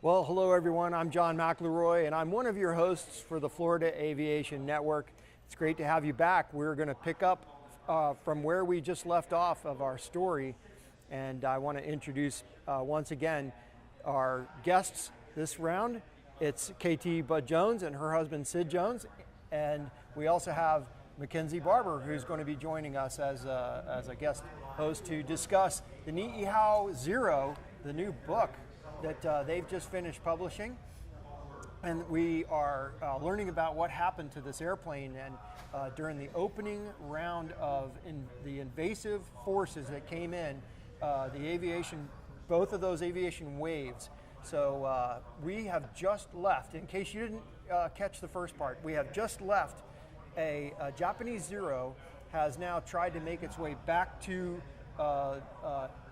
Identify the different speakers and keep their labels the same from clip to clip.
Speaker 1: Well, hello everyone. I'm John McLeroy and I'm one of your hosts for the Florida Aviation Network. It's great to have you back. We're going to pick up from where we just left off of our story, and I want to introduce once again our guests this round. It's KT Bud Jones and her husband Sid Jones, and we also have Mackenzie Barber, who's going to be joining us as a guest host to discuss the Niihau Zero, the new book that they've just finished publishing. And we are learning about what happened to this airplane and during the opening round of the invasive forces that came in, both of those aviation waves. So we have just left, in case you didn't catch the first part, we have just left a Japanese Zero has now tried to make its way back to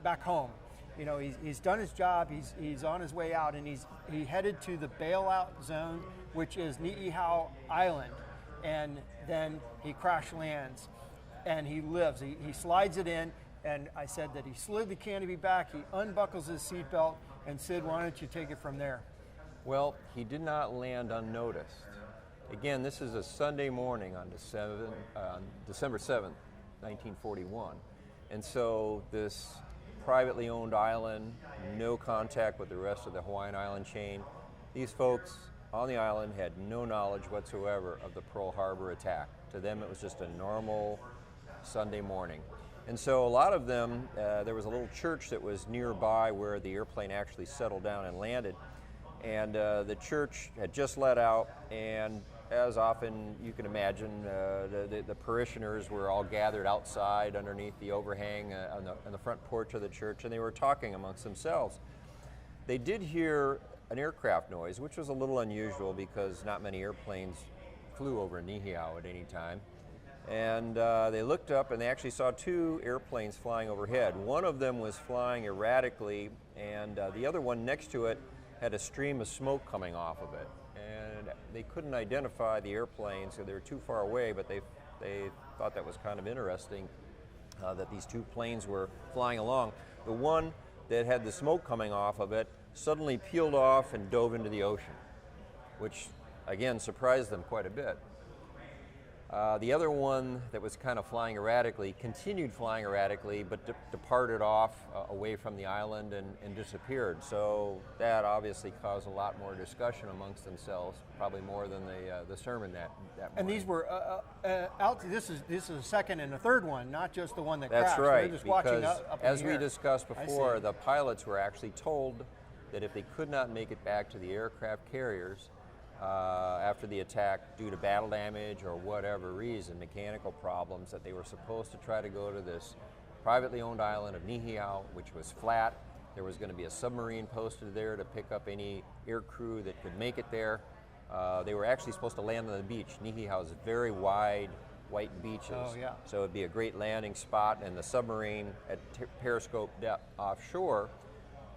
Speaker 1: back home. You know, he's done his job, he's on his way out, and he headed to the bailout zone, which is Niihau Island, and then he crash lands, and he lives. He slides it in, and I said that he slid the canopy back, he unbuckles his seatbelt, and Sid, why don't you take it from there?
Speaker 2: Well, he did not land unnoticed. Again, this is a Sunday morning on December 7th, 1941, and so this privately owned island, no contact with the rest of the Hawaiian island chain. These folks on the island had no knowledge whatsoever of the Pearl Harbor attack. To them, it was just a normal Sunday morning. And so a lot of them, there was a little church that was nearby where the airplane actually settled down and landed. And the church had just let out, and as often you can imagine, the parishioners were all gathered outside underneath the overhang on the front porch of the church, and they were talking amongst themselves. They did hear an aircraft noise, which was a little unusual because not many airplanes flew over Niihau at any time. And they looked up and they actually saw two airplanes flying overhead. One of them was flying erratically, and the other one next to it had a stream of smoke coming off of it. And they couldn't identify the airplane, so they were too far away, but they thought that was kind of interesting that these two planes were flying along. The one that had the smoke coming off of it suddenly peeled off and dove into the ocean, which again surprised them quite a bit. The other one that was kind of flying erratically continued flying erratically, but departed off away from the island and disappeared. So that obviously caused a lot more discussion amongst themselves, probably more than the sermon that morning.
Speaker 1: And these were out. This is a second and a third one, not just the one that
Speaker 2: That's
Speaker 1: crashed.
Speaker 2: right.
Speaker 1: They're just
Speaker 2: because
Speaker 1: watching up
Speaker 2: as
Speaker 1: in the
Speaker 2: we
Speaker 1: air.
Speaker 2: discussed before, the pilots were actually told that if they could not make it back to the aircraft carriers after the attack due to battle damage or whatever reason, mechanical problems, that they were supposed to try to go to this privately owned island of Niihau, which was flat. There was going to be a submarine posted there to pick up any air crew that could make it there. They were actually supposed to land on the beach. Niihau is very wide, white beaches, so it'd be a great landing spot, and the submarine at periscope depth offshore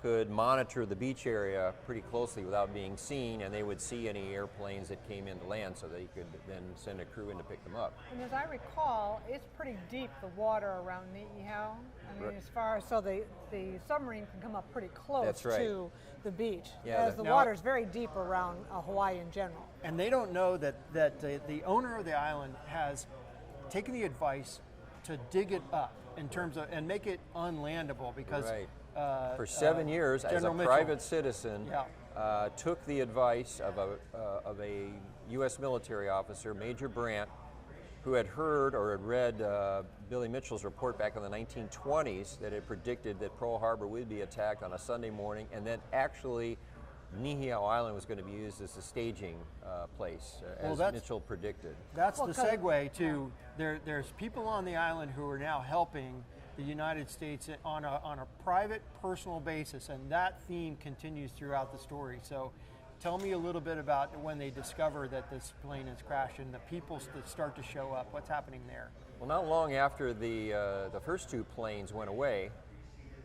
Speaker 2: could monitor the beach area pretty closely without being seen, and they would see any airplanes that came in to land, so they could then send a crew in to pick them up.
Speaker 3: And as I recall, it's pretty deep, the water around Niihau. I mean, as far as, so the submarine can come up pretty close to the beach, as the water is very deep around Hawaii in general.
Speaker 1: And they don't know that the owner of the island has taken the advice to dig it up in terms of, and make it unlandable, because
Speaker 2: for 7 years, as a private citizen, took the advice of a U.S. military officer, Major Brandt, who had heard or had read Billy Mitchell's report back in the 1920s that had predicted that Pearl Harbor would be attacked on a Sunday morning, and then actually Niihau Island was going to be used as a staging place, as Mitchell predicted.
Speaker 1: That's the segue to, there's people on the island who are now helping the United States on a private, personal basis, and that theme continues throughout the story. So tell me a little bit about when they discover that this plane has crashed and the people that start to show up. What's happening there?
Speaker 2: Well, not long after the first two planes went away,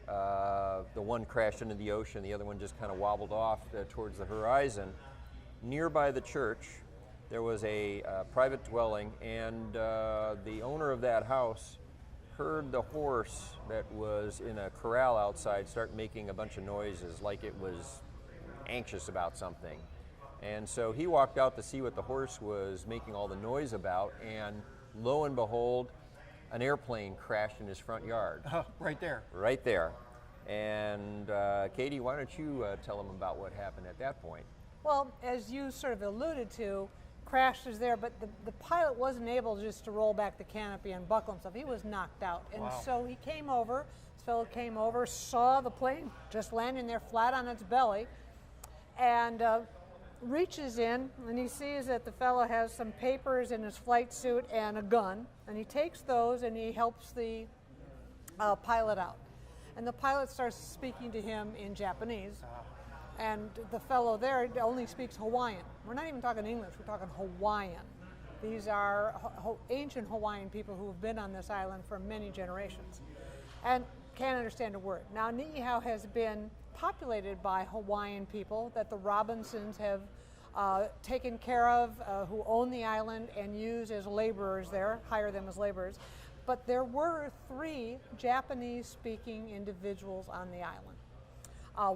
Speaker 2: the one crashed into the ocean, the other one just kind of wobbled off towards the horizon. Nearby the church, there was a private dwelling, and the owner of that house heard the horse that was in a corral outside start making a bunch of noises, like it was anxious about something. And so he walked out to see what the horse was making all the noise about, and lo and behold, an airplane crashed in his front yard.
Speaker 1: Right there.
Speaker 2: Right there. And Katie, why don't you tell him about what happened at that point?
Speaker 3: Well, as you sort of alluded to, crash was there, but the pilot wasn't able just to roll back the canopy and buckle himself. He was knocked out. And so he came over, this fellow came over, saw the plane just landing there flat on its belly, and reaches in, and he sees that the fellow has some papers in his flight suit and a gun, and he takes those and he helps the pilot out. And the pilot starts speaking to him in Japanese, and the fellow there only speaks Hawaiian. We're not even talking English, we're talking Hawaiian. These are ancient Hawaiian people who have been on this island for many generations and can't understand a word. Now, Niihau has been populated by Hawaiian people that the Robinsons have taken care of, who own the island and use as laborers there, hire them as laborers. But there were 3 Japanese-speaking individuals on the island.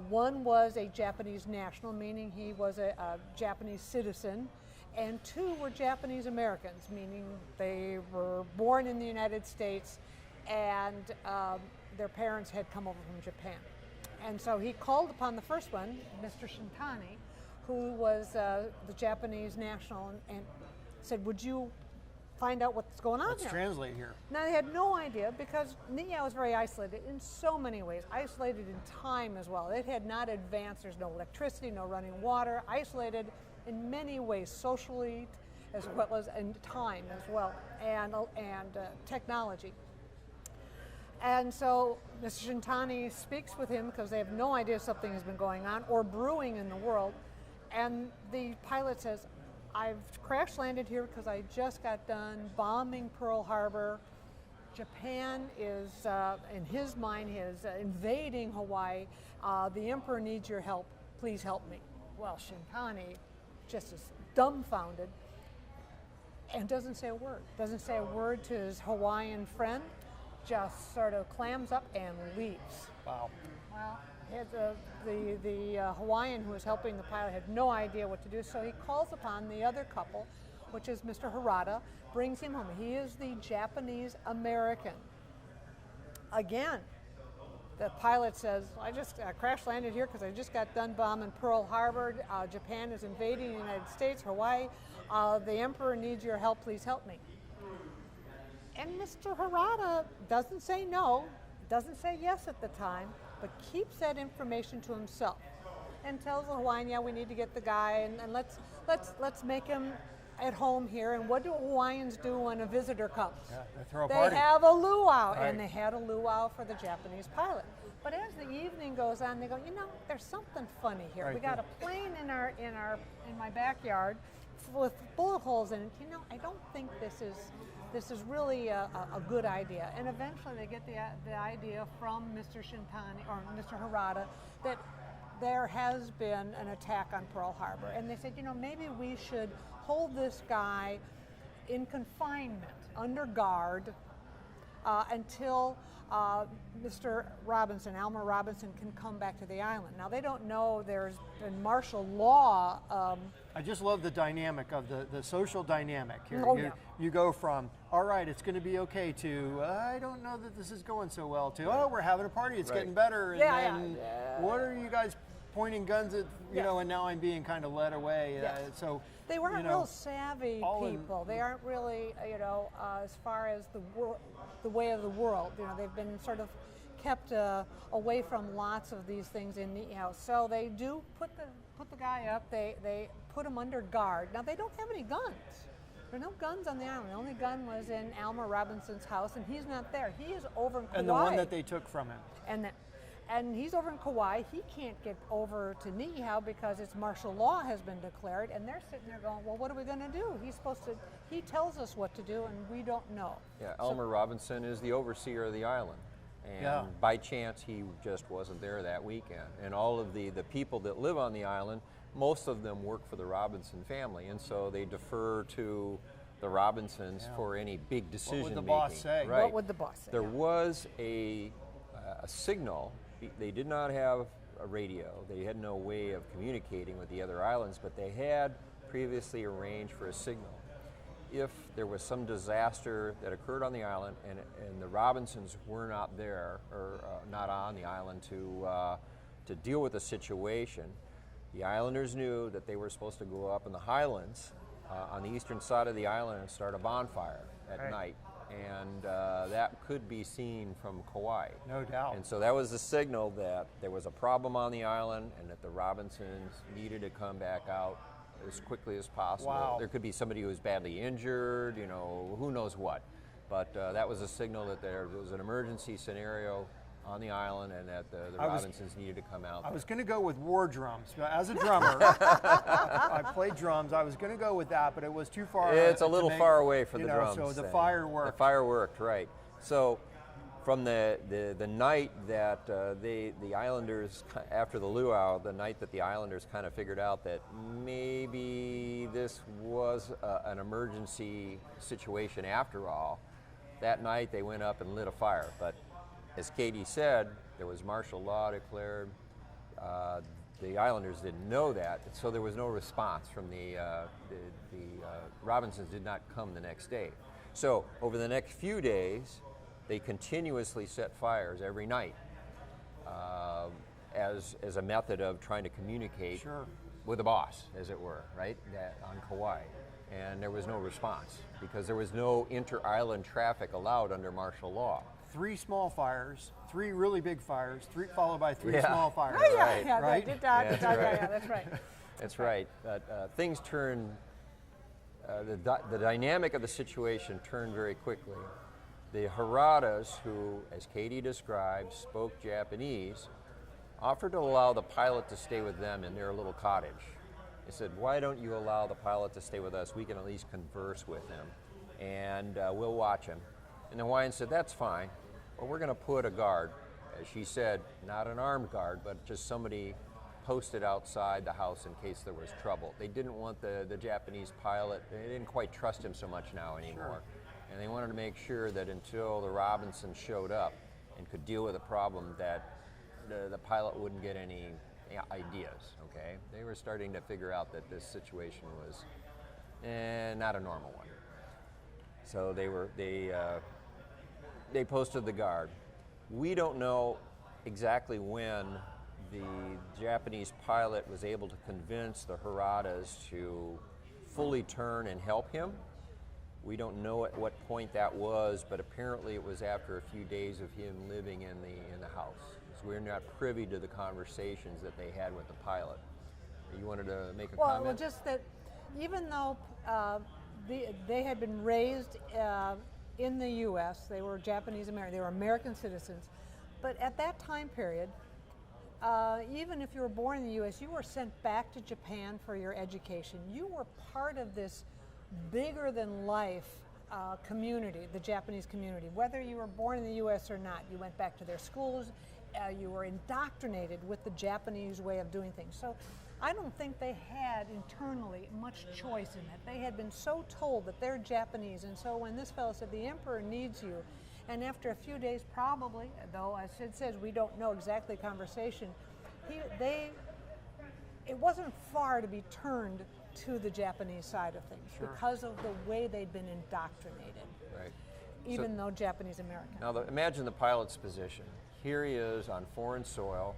Speaker 3: One was a Japanese national, meaning he was a Japanese citizen, and 2 were Japanese Americans, meaning they were born in the United States and their parents had come over from Japan. And so he called upon the first one, Mr. Shintani, who was the Japanese national, and said, would you find out what's going on
Speaker 1: Let's
Speaker 3: here?
Speaker 1: translate here.
Speaker 3: Now, they had no idea because Niihau was very isolated in so many ways, isolated in time as well. It had not advanced. There's no electricity, no running water, isolated in many ways, socially as well as in time as well, and technology. And so Mr. Shintani speaks with him because they have no idea something has been going on or brewing in the world. And the pilot says, I've crash landed here because I just got done bombing Pearl Harbor. Japan is, in his mind, is invading Hawaii. The emperor needs your help. Please help me. Well, Shintani just is dumbfounded and doesn't say a word. Doesn't say a word to his Hawaiian friend. Just sort of clams up and leaves.
Speaker 1: Wow.
Speaker 3: Well, the Hawaiian who was helping the pilot had no idea what to do, so he calls upon the other couple, which is Mr. Harada, brings him home. He is the Japanese American. Again, the pilot says, I just crash landed here because I just got done bombing Pearl Harbor. Japan is invading the United States, Hawaii. The emperor needs your help. Please help me. And Mr. Harada doesn't say no, doesn't say yes at the time, but keeps that information to himself and tells the Hawaiian, yeah, we need to get the guy and let's make him at home here. And what do Hawaiians do when a visitor comes?
Speaker 1: Yeah, they throw a party.
Speaker 3: They have a luau,
Speaker 1: right.
Speaker 3: And they had a luau for the Japanese pilot. But as the evening goes on, they go, you know, there's something funny here.
Speaker 1: Right.
Speaker 3: We got a plane in my backyard with bullet holes in it. You know, I don't think this is really a good idea. And eventually they get the idea from Mr. Shintani or Mr. Harada that there has been an attack on Pearl Harbor. And they said, you know, maybe we should hold this guy in confinement, under guard, until Mr. Robinson, Elmer Robinson, can come back to the island. Now, they don't know there's been martial law.
Speaker 1: I just love the dynamic of the social dynamic here.
Speaker 3: Oh, yeah.
Speaker 1: You go from, all right, it's going to be okay, to, I don't know that this is going so well, to, oh, we're having a party, it's
Speaker 2: Right.
Speaker 1: getting better, and
Speaker 3: Yeah,
Speaker 1: then
Speaker 3: yeah.
Speaker 1: what are you guys pointing guns at, you know, and now I'm being kind of led away.
Speaker 3: Yes.
Speaker 1: So
Speaker 3: They weren't
Speaker 1: you know,
Speaker 3: real savvy
Speaker 1: all in-
Speaker 3: people. They aren't really, you know, as far as the way of the world. You know, they've been sort of kept away from lots of these things in Niihau. So they do put the guy up. They put him under guard. Now they don't have any guns. There are no guns on the island. The only gun was in Elmer Robinson's house, and he's not there. He is over in Kauai.
Speaker 1: and the one that they took from him.
Speaker 3: And he's over in Kauai. He can't get over to Niihau because it's martial law has been declared, and they're sitting there going, well, what are we going to do? He tells us what to do, and we don't know.
Speaker 2: Yeah, Elmer Robinson is the overseer of the island. And by chance, he just wasn't there that weekend. And all of the people that live on the island, most of them work for the Robinson family, and so they defer to the Robinsons for any big decision making.
Speaker 1: What would the boss say?
Speaker 2: Right.
Speaker 3: What would the boss say?
Speaker 2: There was a signal. They did not have a radio. They had no way of communicating with the other islands, but they had previously arranged for a signal. If there was some disaster that occurred on the island and the Robinsons were not there or not on the island to deal with the situation, the islanders knew that they were supposed to go up in the highlands on the eastern side of the island and start a bonfire at night. And that could be seen from Kauai.
Speaker 1: No doubt.
Speaker 2: And so that was the signal that there was a problem on the island and that the Robinsons needed to come back out as quickly as possible.
Speaker 1: Wow.
Speaker 2: There could be somebody who was badly injured, you know, who knows what. But that was a signal that there was an emergency scenario on the island and that the Robinsons needed to come out.
Speaker 1: I was going to go with war drums. As a drummer, I played drums. I was going to go with that, but it was too far.
Speaker 2: It's a little far away for the drums.
Speaker 1: So the fire worked.
Speaker 2: The fire worked, right. So from the night that the Islanders, after the luau, the night that the Islanders kind of figured out that maybe this was an emergency situation after all, that night they went up and lit a fire. But as Katie said, there was martial law declared. The Islanders didn't know that, so there was no response from the Robinsons did not come the next day. So over the next few days, they continuously set fires every night as a method of trying to communicate with the boss, as it were, right, on Kauai. And there was no response because there was no inter-island traffic allowed under martial law.
Speaker 1: 3 small fires, 3 really big fires, followed by 3 small fires.
Speaker 3: Oh,
Speaker 2: Right.
Speaker 3: right?
Speaker 1: That's
Speaker 3: right.
Speaker 2: That's right. But things turned, the dynamic of the situation turned very quickly. The Haradas, who, as Katie described, spoke Japanese, offered to allow the pilot to stay with them in their little cottage. They said, why don't you allow the pilot to stay with us? We can at least converse with him, and we'll watch him. And the Hawaiian said, that's fine, but we're going to put a guard. As she said, not an armed guard, but just somebody posted outside the house in case there was trouble. They didn't want the Japanese pilot, they didn't quite trust him so much now anymore. And they wanted to make sure that until the Robinsons showed up and could deal with the problem, that the pilot wouldn't get any ideas, okay? They were starting to figure out that this situation was not a normal one. So they posted the guard. We don't know exactly when the Japanese pilot was able to convince the Haradas to fully turn and help him. We don't know at what point that was, but apparently it was after a few days of him living in the house. So we're not privy to the conversations that they had with the pilot. You wanted to make a comment?
Speaker 3: Well, just that even though they had been raised in the U.S., they were Japanese American, they were American citizens, but at that time period, even if you were born in the U.S., you were sent back to Japan for your education. You were part of this bigger-than-life community, the Japanese community. Whether you were born in the U.S. or not, you went back to their schools, you were indoctrinated with the Japanese way of doing things. So I don't think they had internally much choice in it. They had been so told that they're Japanese, and so when this fellow said, the emperor needs you, and after a few days probably, though as Sid says, we don't know exactly the conversation, it wasn't far to be turned to the Japanese side of things because of the way they'd been indoctrinated,
Speaker 2: right?
Speaker 3: Even though Japanese American.
Speaker 2: Now imagine the pilot's position. Here he is on foreign soil.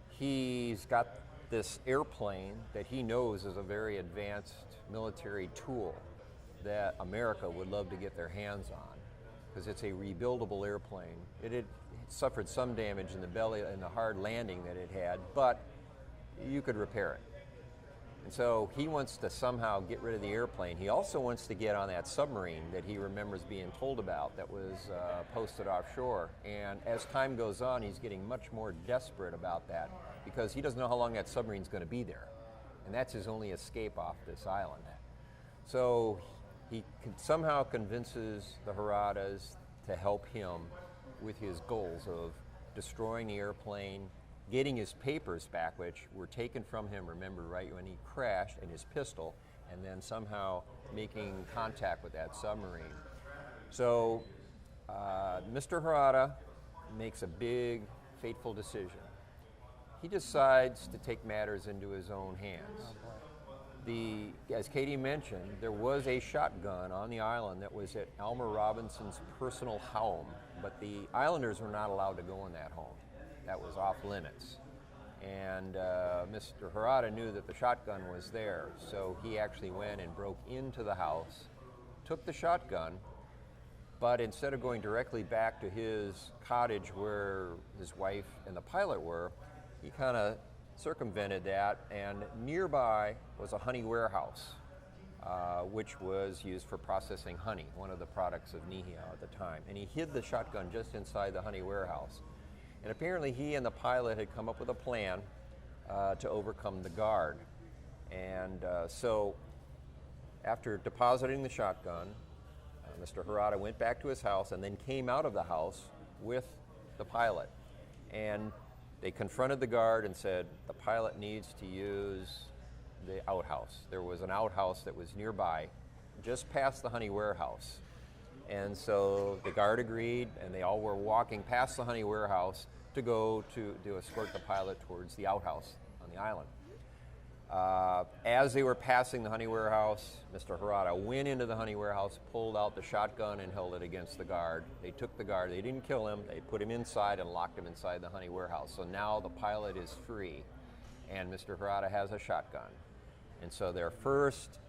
Speaker 2: He's got this airplane that he knows is a very advanced military tool that America would love to get their hands on because it's a rebuildable airplane. It had suffered some damage in the belly and the hard landing that it had, but you could repair it. And so he wants to somehow get rid of the airplane. He also wants to get on that submarine that he remembers being told about that was posted offshore. And as time goes on, he's getting much more desperate about that because he doesn't know how long that submarine's going to be there. And that's his only escape off this island. So he somehow convinces the Haradas to help him with his goals of destroying the airplane, getting his papers back, which were taken from him, remember, right, when he crashed, and his pistol, and then somehow making contact with that submarine. So Mr. Harada makes a big, fateful decision. he decides to take matters into his own hands. As Katie mentioned, there was a shotgun on the island that was at Elmer Robinson's personal home, but the islanders were not allowed to go in that home. That was off limits. And Mr. Harada knew that the shotgun was there, so he actually went and broke into the house, took the shotgun, but instead of going directly back to his cottage where his wife and the pilot were, he kind of circumvented that, and nearby was a honey warehouse, which was used for processing honey, one of the products of Niihau at the time. And he hid the shotgun just inside the honey warehouse. And apparently he and the pilot had come up with a plan to overcome the guard. And so after depositing the shotgun, Mr. Harada went back to his house and then came out of the house with the pilot. And they confronted the guard and said, the pilot needs to use the outhouse. There was an outhouse that was nearby, just past the honey warehouse. And so the guard agreed, and they all were walking past the honey warehouse to go to escort the pilot towards the outhouse on the island. As they were passing the honey warehouse, Mr. Harada went into the honey warehouse, pulled out the shotgun, and held it against the guard. They took the guard. They didn't kill him. They put him inside and locked him inside the honey warehouse. So now the pilot is free, and Mr. Harada has a shotgun. And so their first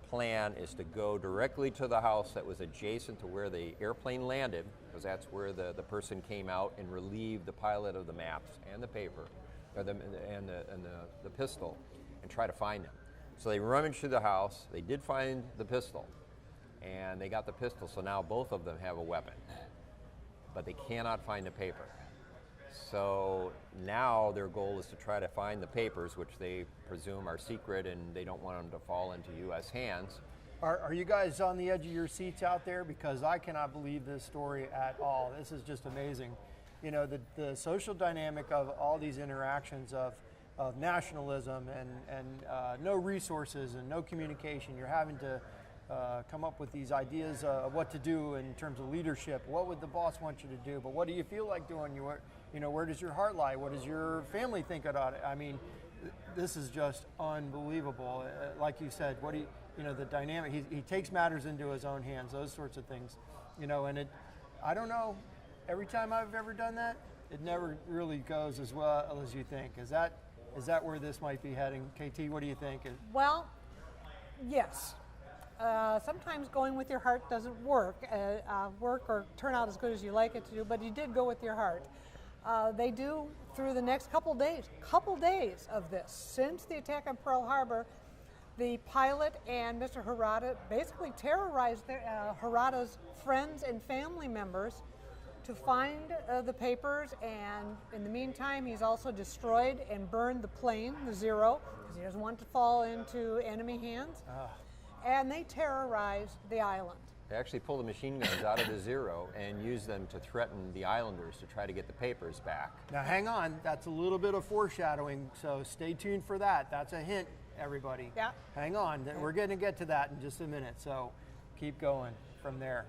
Speaker 2: plan is to go directly to the house that was adjacent to where the airplane landed, because that's where the person came out and relieved the pilot of the maps and the paper, or the pistol, and try to find them. So they rummaged through the house. They did find the pistol, and they got the pistol, so now both of them have a weapon, but they cannot find the paper. So now their goal is to try to find the papers, which they presume are secret, and they don't want them to fall into U.S. hands.
Speaker 1: Are you guys on the edge of your seats out there? Because I cannot believe this story at all. This is just amazing. You know, the social dynamic of all these interactions of nationalism and no resources and no communication. You're having to come up with these ideas of what to do in terms of leadership. What would the boss want you to do? But what do you feel like doing? Where does your heart lie? What does your family think about it? I mean, this is just unbelievable. Like you said, the dynamic. He takes matters into his own hands. Those sorts of things. And I don't know. Every time I've ever done that, it never really goes as well as you think. Is that where this might be heading? KT, what do you think?
Speaker 3: Well, yes. Sometimes going with your heart doesn't work or turn out as good as you like it to do, but you did go with your heart. They do, through the next couple days of this, since the attack on Pearl Harbor, the pilot and Mr. Harada basically terrorized Harada's friends and family members to find the papers, and in the meantime he's also destroyed and burned the plane, the Zero, because he doesn't want to fall into enemy hands. And they terrorized the island.
Speaker 2: They actually pulled the machine guns out of the Zero and used them to threaten the islanders to try to get the papers back.
Speaker 1: Now hang on, that's a little bit of foreshadowing, so stay tuned for that. That's a hint, everybody.
Speaker 3: Yeah.
Speaker 1: Hang on, we're going to get to that in just a minute, so keep going from there.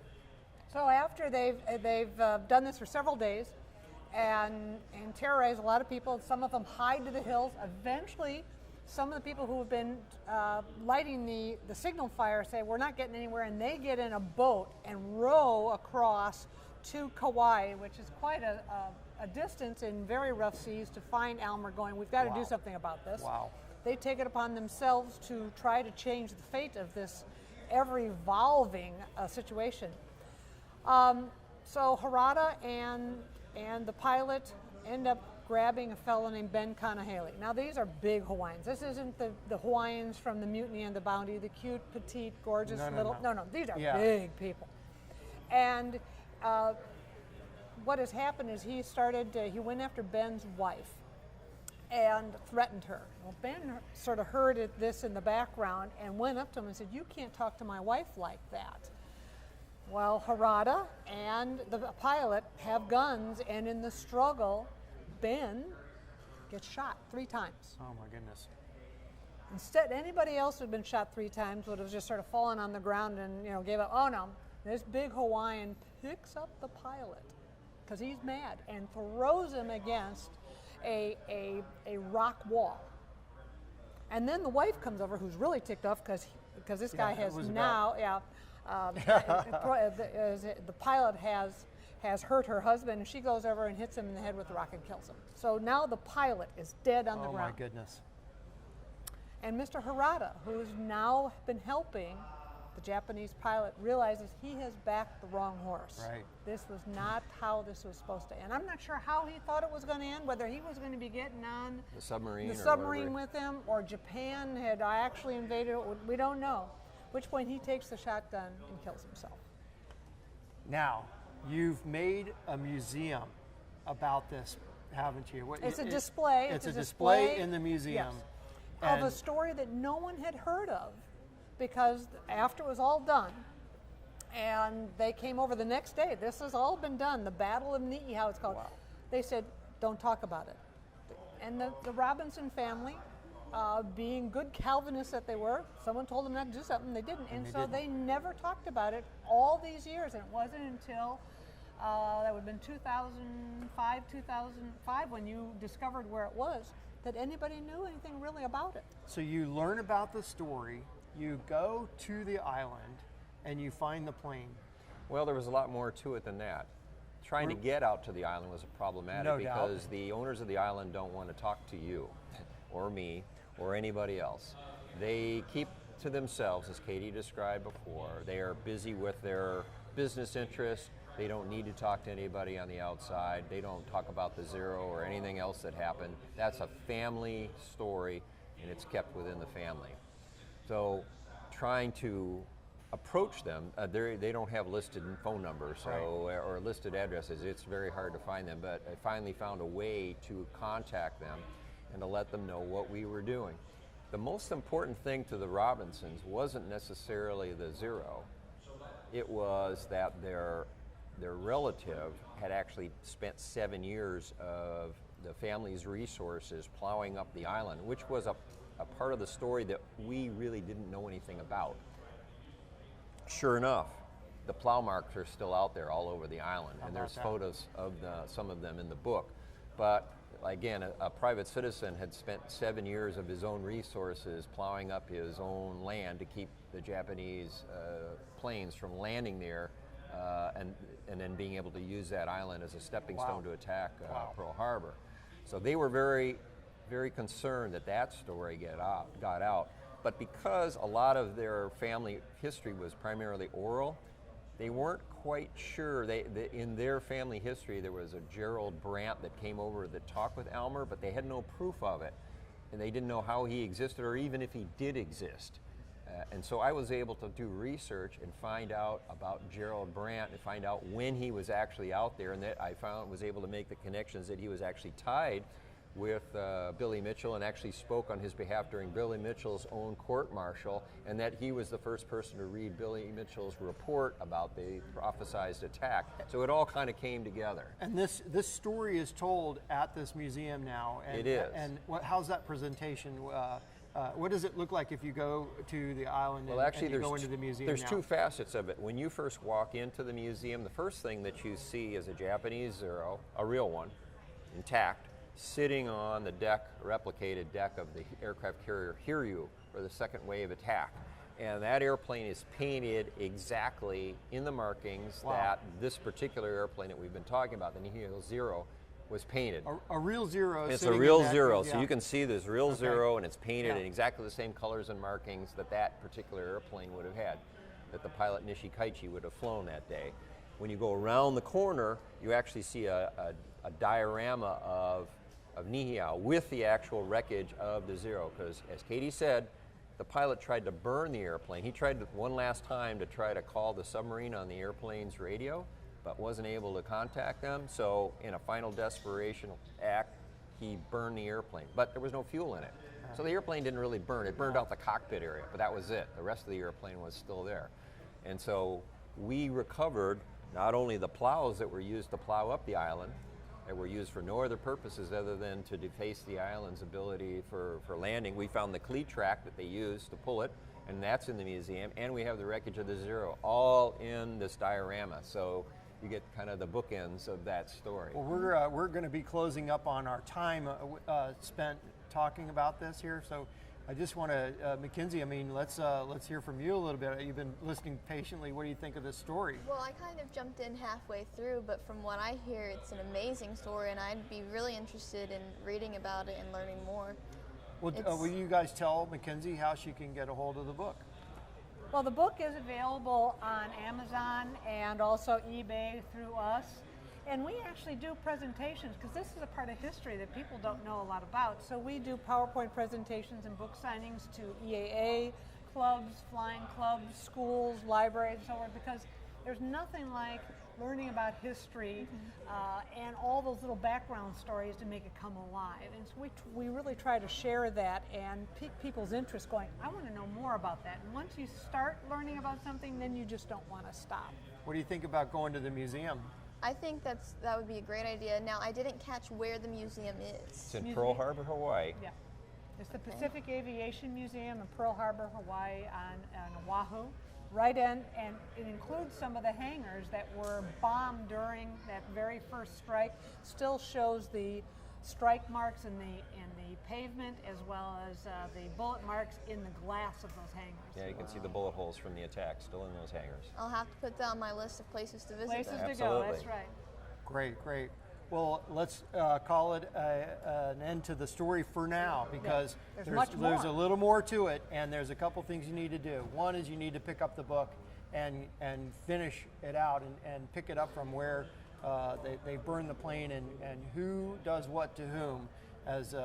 Speaker 3: So after they've done this for several days and terrorized a lot of people, some of them hide to the hills. Eventually, some of the people who have been lighting the signal fire say, we're not getting anywhere, and they get in a boat and row across to Kauai, which is quite a distance in very rough seas, to find Elmer, going, we've got to do something about this.
Speaker 1: Wow.
Speaker 3: They take it upon themselves to try to change the fate of this ever-evolving situation. So Harada and the pilot end up grabbing a fellow named Ben Kanahele. Now these are big Hawaiians. This isn't the Hawaiians from the Mutiny and the Bounty, the cute, petite, gorgeous little. No, these are big people. And what has happened is he went after Ben's wife and threatened her. Well, Ben sort of heard this in the background and went up to him and said, you can't talk to my wife like that. Well, Harada and the pilot have guns, and in the struggle, Ben gets shot 3 times.
Speaker 1: Oh my goodness.
Speaker 3: Instead, anybody else who had been shot 3 times would have just sort of fallen on the ground and gave up. Oh no, this big Hawaiian picks up the pilot because he's mad and throws him against a rock wall. And then the wife comes over, who's really ticked off because this guy has now, the pilot has hurt her husband, and she goes over and hits him in the head with the rock and kills him. So now the pilot is dead on the ground.
Speaker 1: Oh my goodness.
Speaker 3: And Mr. Harada, who's now been helping the Japanese pilot, realizes he has backed the wrong horse.
Speaker 1: Right.
Speaker 3: This was not how this was supposed to end. I'm not sure how he thought it was going to end, whether he was going to be getting on
Speaker 2: the
Speaker 3: submarine with him, or Japan had actually invaded it. We don't know. Which point he takes the shotgun and kills himself.
Speaker 1: Now, you've made a museum about this, haven't you?
Speaker 3: It's a display.
Speaker 1: It's a display in the museum.
Speaker 3: Yes, of a story that no one had heard of, because after it was all done, and they came over the next day, this has all been done, the Battle of Niihau, it's called.
Speaker 1: Wow.
Speaker 3: They said, don't talk about it. And the Robinson family, being good Calvinists that they were, someone told them not to do something, they didn't. And so they never talked about it all these years, and it wasn't until that would have been 2005, when you discovered where it was, that anybody knew anything really about it.
Speaker 1: So you learn about the story, you go to the island, and you find the plane.
Speaker 2: Well, there was a lot more to it than that. Trying to get out to the island was problematic because the owners of the island don't want to talk to you or me or anybody else. They keep to themselves, as Katie described before. They are busy with their business interests. They don't need to talk to anybody on the outside. They don't talk about the Zero or anything else that happened. That's a family story, and it's kept within the family. So trying to approach them, they don't have listed phone numbers or listed addresses. It's very hard to find them, but I finally found a way to contact them and to let them know what we were doing. The most important thing to the Robinsons wasn't necessarily the Zero. It was that their relative had actually spent 7 years of the family's resources plowing up the island, which was a part of the story that we really didn't know anything about. Sure enough, the plow marks are still out there all over the island, and there's photos of some of them in the book. But again, a private citizen had spent 7 years of his own resources plowing up his own land to keep the Japanese planes from landing there, and then being able to use that island as a stepping stone to attack Pearl Harbor. So they were very, very concerned that that story got out. But because a lot of their family history was primarily oral, they weren't quite sure. In their family history, there was a Gerald Brandt that came over that talked with Elmer, but they had no proof of it. And they didn't know how he existed or even if he did exist. And so I was able to do research and find out about Gerald Brandt and find out when he was actually out there, and that I was able to make the connections that he was actually tied with Billy Mitchell and actually spoke on his behalf during Billy Mitchell's own court-martial, and that he was the first person to read Billy Mitchell's report about the prophesized attack. So it all kind of came together.
Speaker 1: And this story is told at this museum now. And,
Speaker 2: it is.
Speaker 1: And how's that presentation? What does it look like if you go to the island and you go into the museum
Speaker 2: There's
Speaker 1: now?
Speaker 2: two facets of it. When you first walk into the museum, the first thing that you see is a Japanese Zero, a real one, intact, sitting on the replicated deck of the aircraft carrier Hiryu for the second wave attack. And that airplane is painted exactly in the markings that this particular airplane that we've been talking about, the Niihau Zero, was painted.
Speaker 1: A real Zero.
Speaker 2: It's a real Zero, so you can see this real Zero, and it's painted in exactly the same colors and markings that particular airplane would have had, that the pilot Nishikaichi would have flown that day. When you go around the corner, you actually see a diorama of Niihau with the actual wreckage of the Zero, because as Katie said, the pilot tried to burn the airplane. He tried one last time to try to call the submarine on the airplane's radio, but wasn't able to contact them. So in a final desperation act, he burned the airplane, but there was no fuel in it. So the airplane didn't really burn. It burned out the cockpit area, but that was it. The rest of the airplane was still there. And so we recovered not only the plows that were used to plow up the island, that were used for no other purposes other than to deface the island's ability for landing. We found the cleat track that they used to pull it, and that's in the museum, and we have the wreckage of the Zero, all in this diorama. So you get kind of the bookends of that story.
Speaker 1: Well, we're going to be closing up on our time spent talking about this here, so I just want to, Mackenzie, I mean, let's hear from you a little bit. You've been listening patiently. What do you think of this story?
Speaker 4: Well, I kind of jumped in halfway through, but from what I hear, it's an amazing story, and I'd be really interested in reading about it and learning more.
Speaker 1: Well, will you guys tell Mackenzie how she can get a hold of the book?
Speaker 3: Well, the book is available on Amazon and also eBay through us. And we actually do presentations, because this is a part of history that people don't know a lot about. So we do PowerPoint presentations and book signings to EAA clubs, flying clubs, schools, libraries, and so on, because there's nothing like learning about history and all those little background stories to make it come alive. And so we really try to share that and pique people's interest, going, I want to know more about that. And once you start learning about something, then you just don't want to stop.
Speaker 1: What do you think about going to the museum?
Speaker 4: I think that would be a great idea. Now, I didn't catch where the museum is.
Speaker 2: It's in Pearl Harbor, Hawaii.
Speaker 3: Yeah. It's the Pacific Aviation Museum in Pearl Harbor, Hawaii on Oahu. Right in, and it includes some of the hangars that were bombed during that very first strike. Still shows the strike marks in the pavement, as well as the bullet marks in the glass of those hangars.
Speaker 2: Yeah, you can see the bullet holes from the attack still in those hangars.
Speaker 4: I'll have to put that on my list of places to visit.
Speaker 3: Places to
Speaker 2: Absolutely.
Speaker 3: go, that's right.
Speaker 1: Great. Well, let's call it an end to the story for now, because there's a little more to it, and there's a couple things you need to do. One is you need to pick up the book and finish it out and pick it up from where they burned the plane and who does what to whom as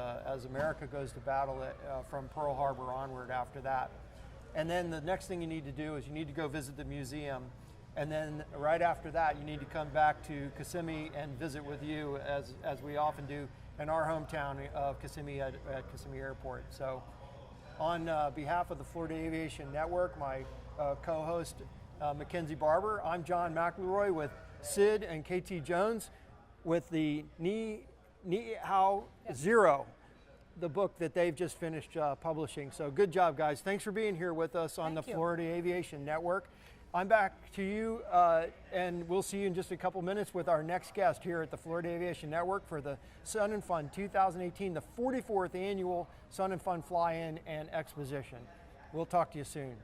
Speaker 1: America goes to battle from Pearl Harbor onward after that. And then the next thing you need to do is you need to go visit the museum. And then right after that, you need to come back to Kissimmee and visit with you, as we often do in our hometown of Kissimmee at Kissimmee Airport. So on behalf of the Florida Aviation Network, my co-host Mackenzie Barber, I'm John McLeroy with Sid and KT Jones with the Niihau Zero, the book that they've just finished publishing. So good job, guys. Thanks for being here with us on the Florida Aviation Network. I'm back to you, and we'll see you in just a couple minutes with our next guest here at the Florida Aviation Network for the Sun and Fun 2018, the 44th Annual Sun and Fun Fly-In and Exposition. We'll talk to you soon.